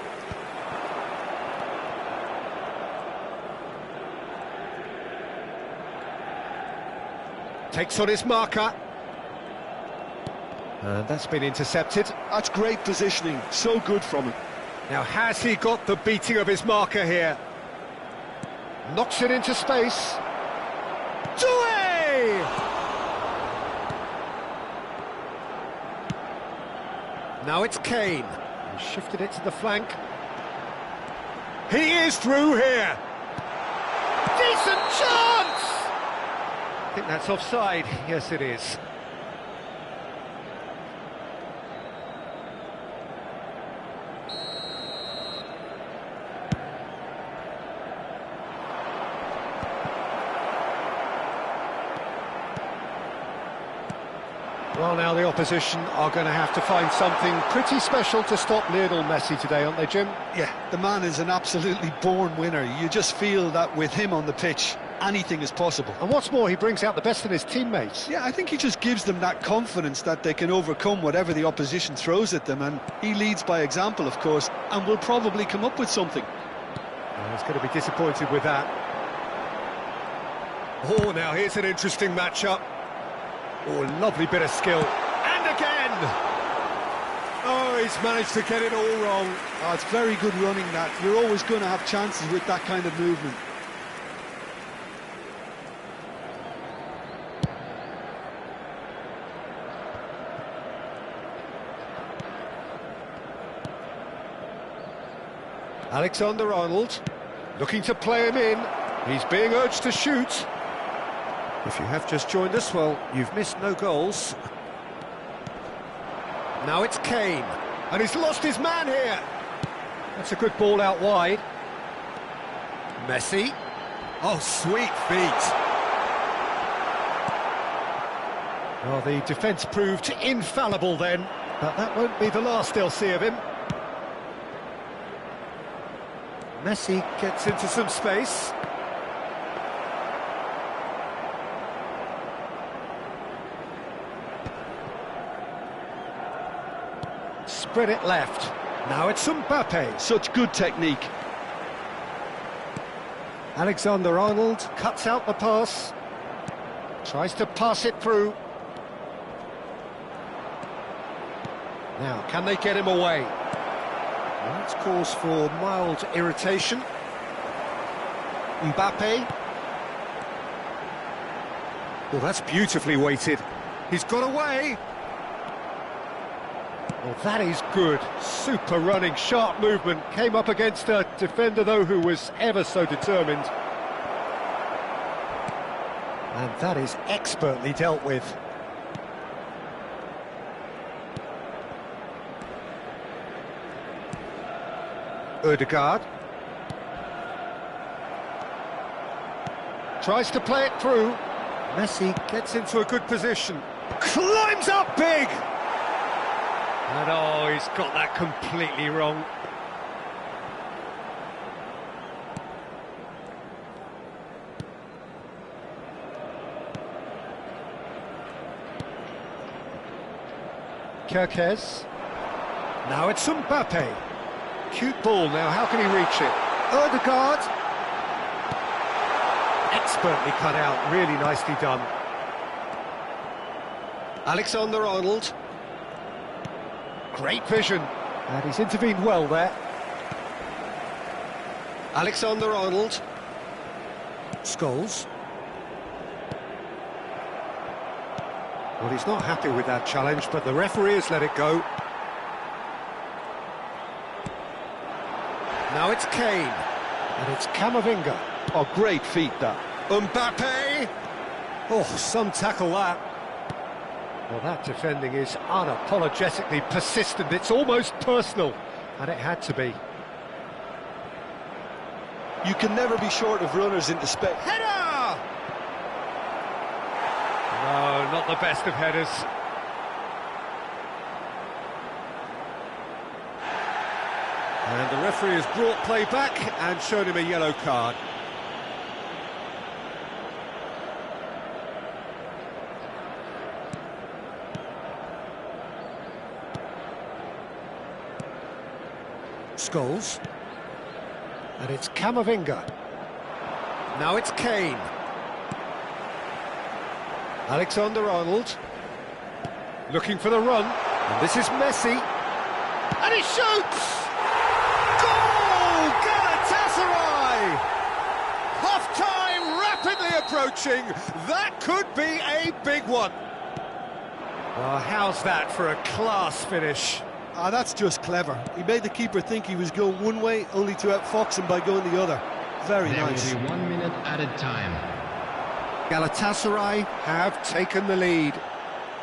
Takes on his marker. And that's been intercepted. That's great positioning, so good from him. Now, has he got the beating of his marker here? Knocks it into space. Doué! Now it's Kane. He shifted it to the flank. He is through here. Decent chance! I think that's offside. Yes, it is. Well, now the opposition are going to have to find something pretty special to stop Lionel Messi today, aren't they, Jim? Yeah, the man is an absolutely born winner. You just feel that with him on the pitch, anything is possible. And what's more, he brings out the best in his teammates. Yeah, I think he just gives them that confidence that they can overcome whatever the opposition throws at them, and he leads by example, of course, and will probably come up with something. Well, he's going to be disappointed with that. Oh, now here's an interesting matchup. Oh, lovely bit of skill. And again! Oh, he's managed to get it all wrong. Oh, it's very good running, that. You're always going to have chances with that kind of movement. Alexander-Arnold looking to play him in. He's being urged to shoot. If you have just joined us, well, you've missed no goals. Now it's Kane, and he's lost his man here. That's a good ball out wide. Messi. Oh, sweet feet. Well, the defence proved infallible then, but that won't be the last they'll see of him. Messi gets into some space. Spread it left. Now it's Mbappe. Such good technique. Alexander-Arnold cuts out the pass. Tries to pass it through. Now, can they get him away? Well, that's cause for mild irritation. Mbappe. Well, that's beautifully weighted. He's got away. Well, that is good. Super running, sharp movement. Came up against a defender, though, who was ever so determined. And that is expertly dealt with. Ødegaard. Tries to play it through. Messi gets into a good position. Climbs up big! And oh, he's got that completely wrong. Kerkez. Now it's Mbappe. Cute ball now, how can he reach it? Ødegaard. Expertly cut out, really nicely done. Alexander-Arnold. Great vision, and he's intervened well there. Alexander-Arnold. Scholes. Well, he's not happy with that challenge, but the referee has let it go. Now it's Kane, and it's Camavinga. Oh, great feat, that. Mbappe. Oh, some tackle that. Well, that defending is unapologetically persistent. It's almost personal, and it had to be. You can never be short of runners into space. Header! No, not the best of headers. And the referee has brought play back and shown him a yellow card. Scholes. And it's Camavinga. Now it's Kane. Alexander-Arnold. Looking for the run. And this is Messi. And he shoots! Goal! Galatasaray! Half-time rapidly approaching. That could be a big one. Well, how's that for a class finish? Ah, that's just clever. He made the keeper think he was going one way, only to outfox him by going the other. Very nice. There will be 1 minute added time. Galatasaray have taken the lead.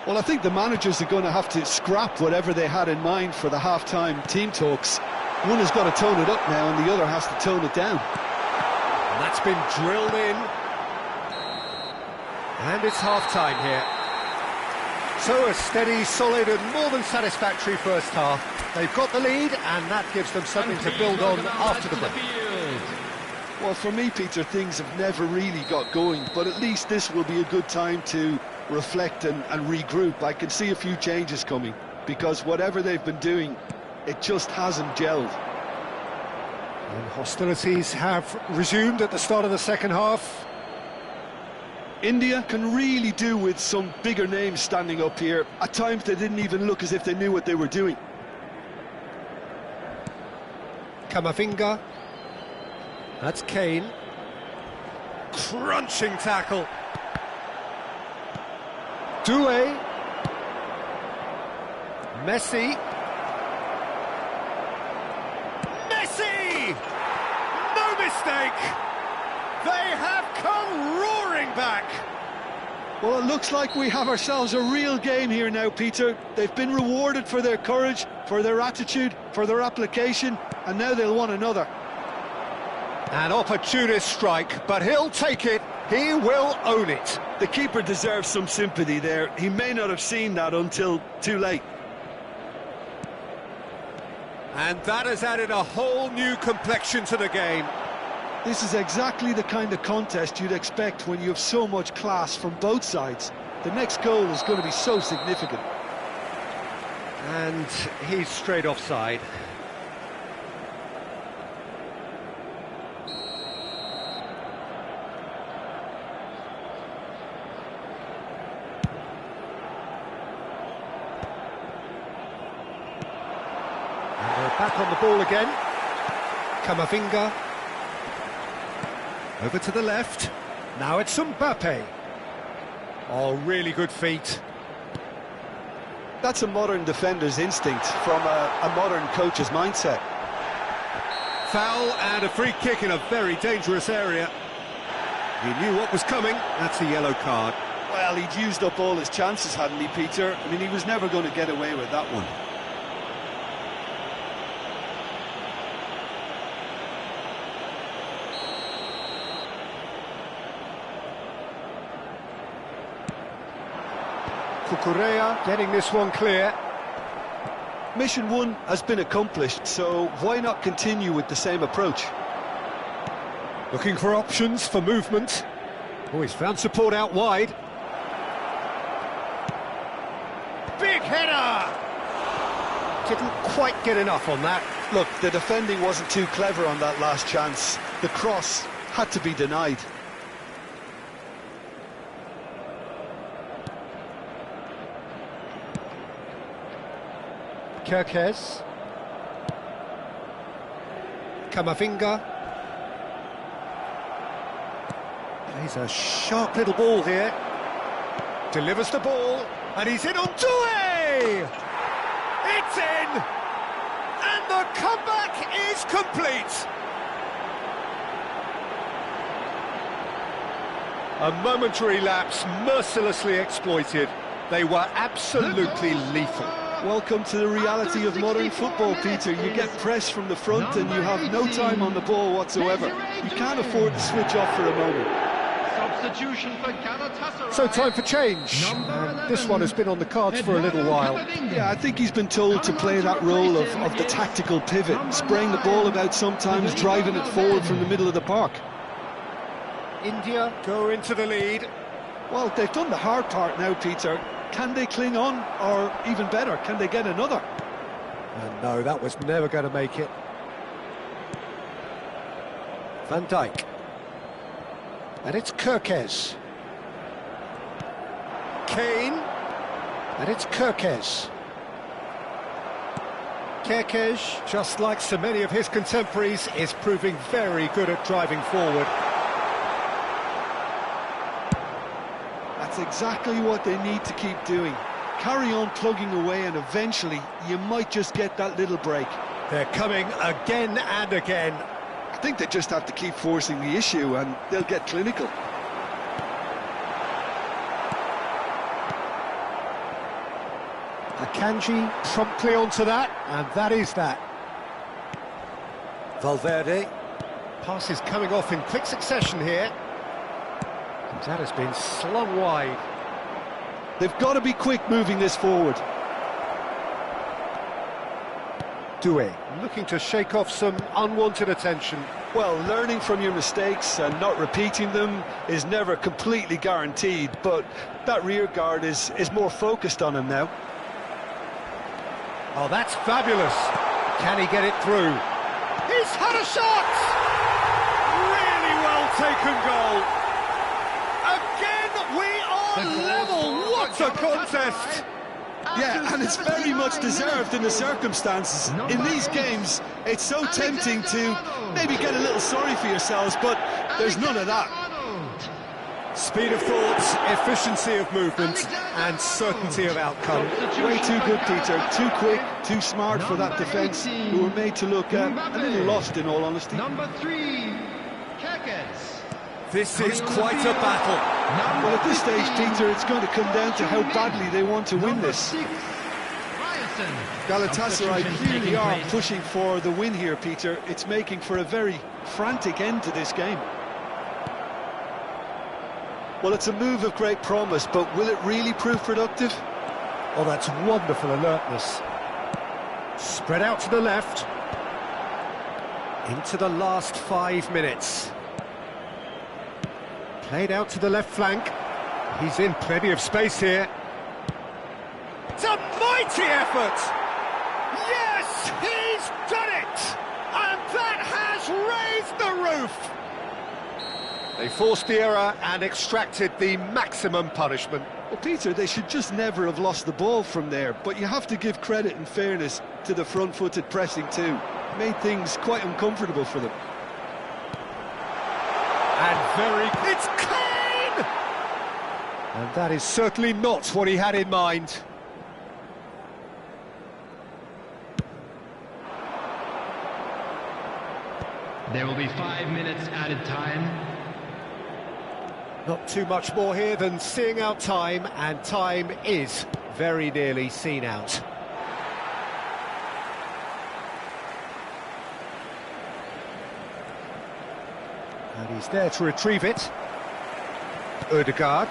Well, I think the managers are going to have to scrap whatever they had in mind for the half-time team talks. One has got to tone it up now, and the other has to tone it down. And that's been drilled in. And it's half-time here. So a steady, solid and more than satisfactory first half. They've got the lead and that gives them something to build on after the break. Well, for me, Peter, things have never really got going, but at least this will be a good time to reflect and regroup. I can see a few changes coming, because whatever they've been doing, it just hasn't gelled. And hostilities have resumed at the start of the second half. India can really do with some bigger names standing up here. At times they didn't even look as if they knew what they were doing. Camavinga. That's Kane. Crunching tackle. Doué. Messi. Messi! No mistake! They have come roaring back! Well, it looks like we have ourselves a real game here now, Peter. They've been rewarded for their courage, for their attitude, for their application, and now they'll want another. An opportunist strike, but he'll take it. He will own it. The keeper deserves some sympathy there. He may not have seen that until too late. And that has added a whole new complexion to the game. This is exactly the kind of contest you'd expect when you have so much class from both sides. The next goal is going to be so significant. And he's straight offside. And they're back on the ball again. Camavinga. Over to the left. Now it's Mbappe. Oh, really good feet. That's a modern defender's instinct from a modern coach's mindset. Foul and a free kick in a very dangerous area. He knew what was coming. That's a yellow card. Well, he'd used up all his chances, hadn't he, Peter? I mean, he was never going to get away with that one. Cucurella getting this one clear. Mission 1 has been accomplished, so why not continue with the same approach? Looking for options for movement. Oh, he's found support out wide. Big header! Didn't quite get enough on that. Look, the defending wasn't too clever on that last chance. The cross had to be denied. Kerkez. Camavinga. Plays a sharp little ball here. Delivers the ball, and he's in on Doué! It's in! And the comeback is complete! A momentary lapse mercilessly exploited. They were absolutely lethal. Welcome to the reality of modern football, Peter. You get pressed from the front and you have no time on the ball whatsoever. You can't afford to switch off for a moment. Substitution for Galatasaray. So time for change. This one has been on the cards for a little while. Yeah, I think he's been told to play that role of the tactical pivot, spraying the ball about sometimes, driving it forward from the middle of the park. India go into the lead. Well, they've done the hard part now, Peter. Can they cling on, or even better, can they get another? And no, that was never going to make it. Van Dijk. And it's Kerkez. Kane. And it's Kerkez. Kerkez, just like so many of his contemporaries, is proving very good at driving forward. That's exactly what they need to keep doing. Carry on plugging away and eventually you might just get that little break. They're coming again and again. I think they just have to keep forcing the issue and they'll get clinical. Akanji promptly onto that, and that is that. Valverde. Passes coming off in quick succession here. And that has been slung wide. They've got to be quick moving this forward. Doué looking to shake off some unwanted attention. Well, learning from your mistakes and not repeating them is never completely guaranteed, but that rear guard is more focused on him now. Oh, that's fabulous. Can he get it through? He's had a shot! Really well taken goal. Again, we are level. What a contest! Yeah, and it's very much deserved in the circumstances. In these games, it's so tempting to maybe get a little sorry for yourselves, but there's none of that. Speed of thought, efficiency of movement, and certainty of outcome. Way too good, Peter. Too quick, too smart for that defence, who were made to look a little lost, in all honesty. Number 3, Kerkez. This is quite a battle. Well, at this stage, Peter, it's going to come down to how badly they want to win this. Galatasaray clearly are pushing for the win here, Peter. It's making for a very frantic end to this game. Well, it's a move of great promise, but will it really prove productive? Oh, that's wonderful alertness. Spread out to the left. Into the last 5 minutes. Played out to the left flank. He's in plenty of space here. It's a mighty effort! Yes, he's done it! And that has raised the roof! They forced the error and extracted the maximum punishment. Well, Peter, they should just never have lost the ball from there, but you have to give credit and fairness to the front-footed pressing too. Made things quite uncomfortable for them. And it's Kane! And that is certainly not what he had in mind. There will be 5 minutes added time. Not too much more here than seeing out time, and time is very nearly seen out. And he's there to retrieve it. Ødegaard.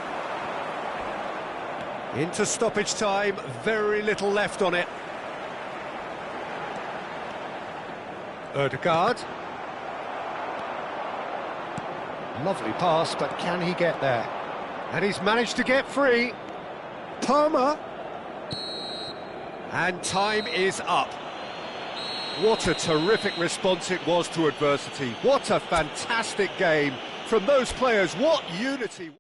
Into stoppage time, very little left on it. Ødegaard. Lovely pass, but can he get there? And he's managed to get free. Palmer. And time is up. What a terrific response it was to adversity. What a fantastic game from those players. What unity.